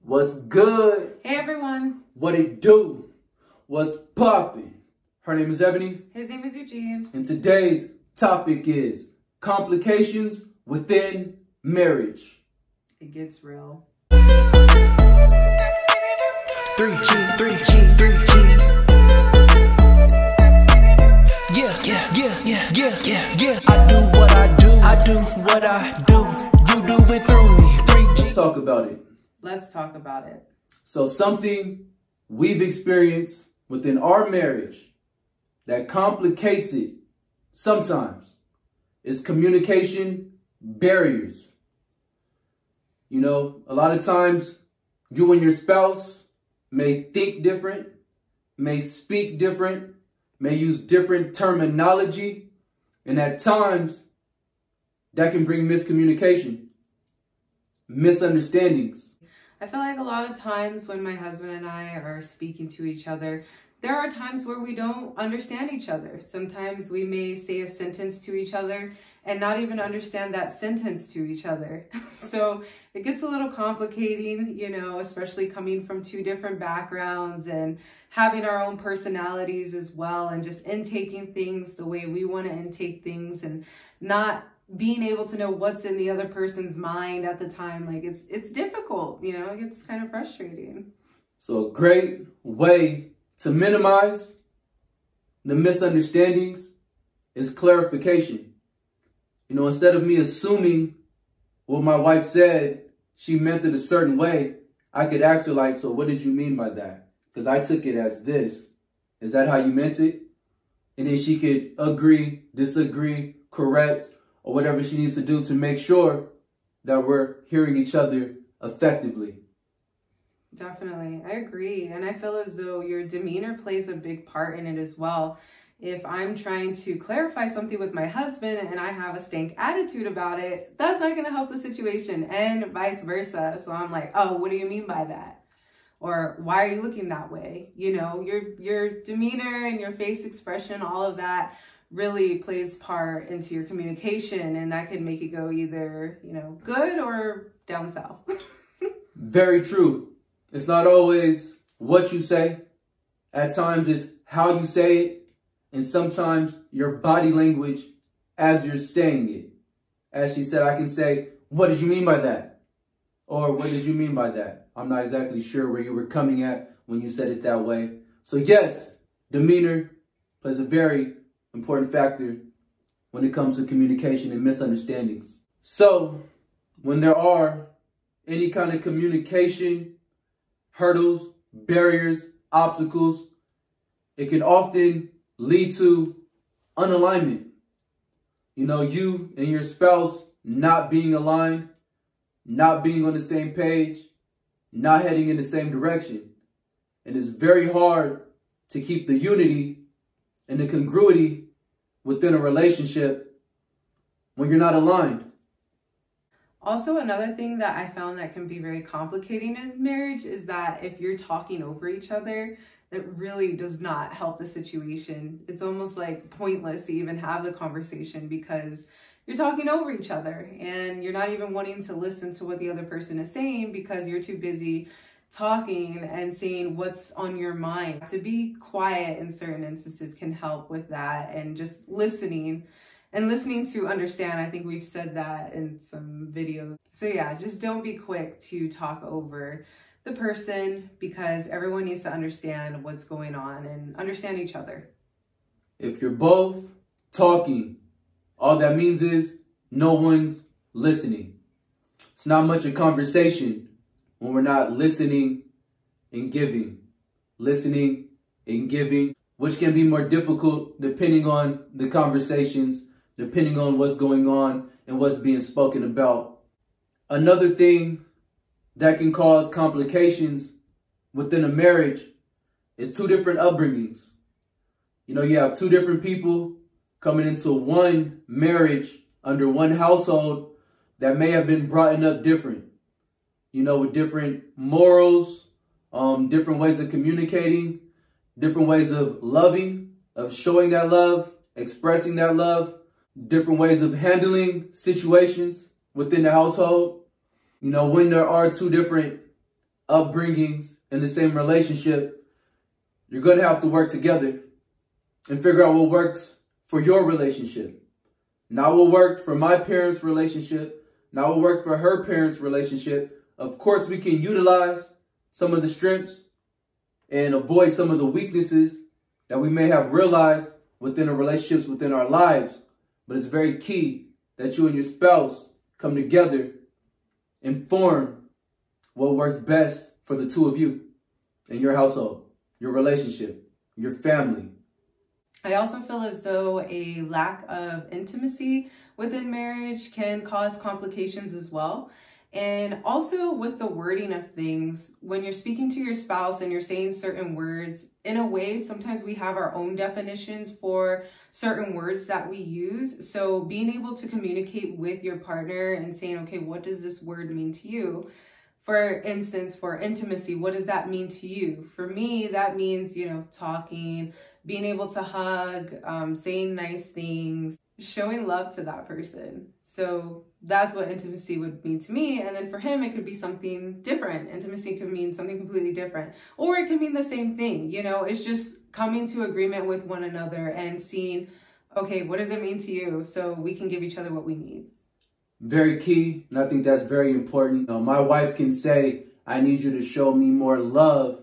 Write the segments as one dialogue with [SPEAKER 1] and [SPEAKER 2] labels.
[SPEAKER 1] What's good?
[SPEAKER 2] Hey everyone.
[SPEAKER 1] What it do? What's poppin'? Her name is Ebony.
[SPEAKER 2] His name is Eugene.
[SPEAKER 1] And today's topic is complications within marriage.
[SPEAKER 2] It gets real.
[SPEAKER 3] 3G, 3G, 3G. Yeah. I do what I do. I do what I do. You do it through me. 3G.
[SPEAKER 1] Let's talk about it.
[SPEAKER 2] Let's talk about it.
[SPEAKER 1] So something we've experienced within our marriage that complicates it sometimes is communication barriers. You know, a lot of times you and your spouse may think different, may speak different, may use different terminology, and at times that can bring miscommunication, misunderstandings.
[SPEAKER 2] I feel like a lot of times when my husband and I are speaking to each other, there are times where we don't understand each other. Sometimes we may say a sentence to each other and not even understand that sentence to each other. So it gets a little complicating, you know, especially coming from two different backgrounds and having our own personalities as well, and just intaking things the way we want to intake things and not being able to know what's in the other person's mind at the time. Like it's difficult, you know, it gets kind of frustrating.
[SPEAKER 1] So a great way to minimize the misunderstandings is clarification. You know, instead of me assuming what my wife said, she meant it a certain way, I could ask her like, so what did you mean by that? Because I took it as this. Is that how you meant it? And then she could agree, disagree, correct, or whatever she needs to do to make sure that we're hearing each other effectively.
[SPEAKER 2] Definitely. I agree. And I feel as though your demeanor plays a big part in it as well. If I'm trying to clarify something with my husband and I have a stank attitude about it, that's not going to help the situation, and vice versa. So I'm like, oh, what do you mean by that? Or why are you looking that way? You know, your demeanor and your face expression, all of that really plays part into your communication, and that can make it go either, you know, good or down south.
[SPEAKER 1] Very true. It's not always what you say. At times it's how you say it, and sometimes your body language as you're saying it. As she said, I can say, what did you mean by that? Or what did you mean by that? I'm not exactly sure where you were coming at when you said it that way. So yes, demeanor plays a very important factor when it comes to communication and misunderstandings. So when there are any kind of communication hurdles, barriers, obstacles, it can often lead to unalignment. You know, you and your spouse not being aligned, not being on the same page, not heading in the same direction. And it's very hard to keep the unity and the congruity within a relationship when you're not aligned.
[SPEAKER 2] Also, another thing that I found that can be very complicating in marriage is that if you're talking over each other, that really does not help the situation. It's almost like pointless to even have the conversation because you're talking over each other and you're not even wanting to listen to what the other person is saying because you're too busy talking and saying what's on your mind. To be quiet in certain instances can help with that, and just listening to understand. I think we've said that in some videos. So yeah, just don't be quick to talk over the person, because everyone needs to understand what's going on and understand each other.
[SPEAKER 1] If you're both talking, all that means is no one's listening. It's not much a conversation when we're not listening and giving. Listening and giving, which can be more difficult depending on the conversations, depending on what's going on and what's being spoken about. Another thing that can cause complications within a marriage is two different upbringings. You know, you have two different people coming into one marriage under one household that may have been brought up different, you know, with different morals, different ways of communicating, different ways of loving, of showing that love, expressing that love, different ways of handling situations within the household. You know, when there are two different upbringings, in the same relationship, you're going to have to work together and figure out what works for your relationship. Not what worked for my parents' relationship, not what worked for her parents' relationship. Of course, we can utilize some of the strengths and avoid some of the weaknesses that we may have realized within our relationships, within our lives. But it's very key that you and your spouse come together and form what works best for the two of you in your household, your relationship, your family.
[SPEAKER 2] I also feel as though a lack of intimacy within marriage can cause complications as well. And also with the wording of things, when you're speaking to your spouse and you're saying certain words, in a way, sometimes we have our own definitions for certain words that we use. So being able to communicate with your partner and saying, okay, what does this word mean to you? For instance, for intimacy, what does that mean to you? For me, that means, talking, being able to hug, saying nice things, showing love to that person. So that's what intimacy would mean to me. And then for him, it could be something different. Intimacy could mean something completely different, or it could mean the same thing. It's just coming to agreement with one another and seeing, okay, what does it mean to you? So we can give each other what we need.
[SPEAKER 1] Very key, and I think that's very important. My wife can say, I need you to show me more love,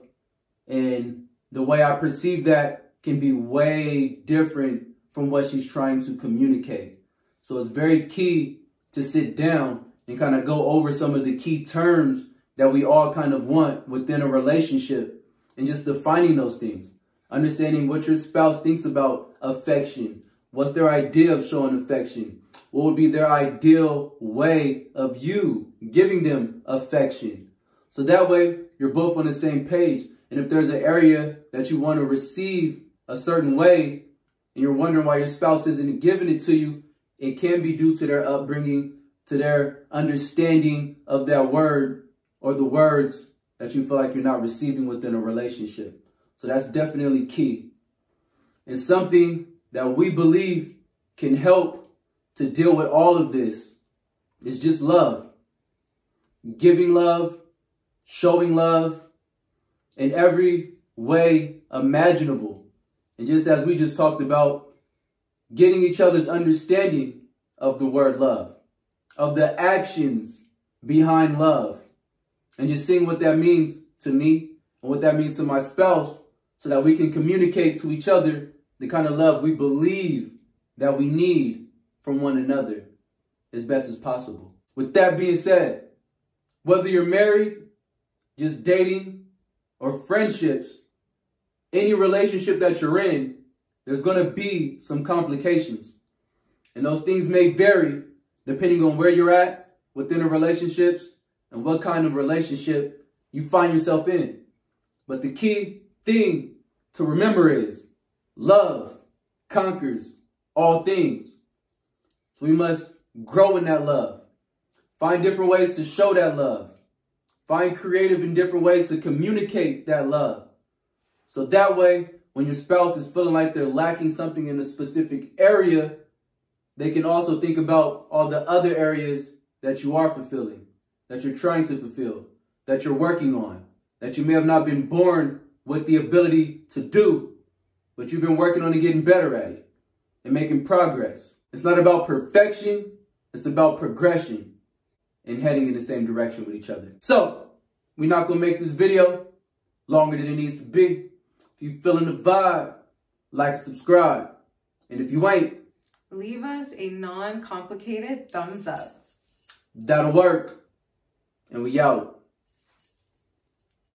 [SPEAKER 1] and the way I perceive that can be way different from what she's trying to communicate. So it's very key to sit down and kind of go over some of the key terms that we all kind of want within a relationship and just defining those things. Understanding what your spouse thinks about affection. What's their idea of showing affection? What would be their ideal way of you giving them affection? So that way you're both on the same page. And if there's an area that you want to receive a certain way and you're wondering why your spouse isn't giving it to you, it can be due to their upbringing, to their understanding of that word or the words that you feel like you're not receiving within a relationship. So that's definitely key. And something that we believe can help to deal with all of this is just love. Giving love, showing love in every way imaginable. And just as we just talked about, getting each other's understanding of the word love, of the actions behind love, and just seeing what that means to me and what that means to my spouse so that we can communicate to each other the kind of love we believe that we need from one another as best as possible. With that being said, whether you're married, just dating, or friendships, any relationship that you're in, there's going to be some complications. And those things may vary depending on where you're at within the relationships and what kind of relationship you find yourself in. But the key thing to remember is love conquers all things. So we must grow in that love. Find different ways to show that love. Find creative and different ways to communicate that love. So that way, when your spouse is feeling like they're lacking something in a specific area, they can also think about all the other areas that you are fulfilling, that you're trying to fulfill, that you're working on, that you may have not been born with the ability to do, but you've been working on and getting better at it and making progress. It's not about perfection, it's about progression and heading in the same direction with each other. So, we're not going to make this video longer than it needs to be. If you're feeling the vibe, like and subscribe. And if you ain't,
[SPEAKER 2] leave us a non-complicated thumbs up.
[SPEAKER 1] That'll work. And we out.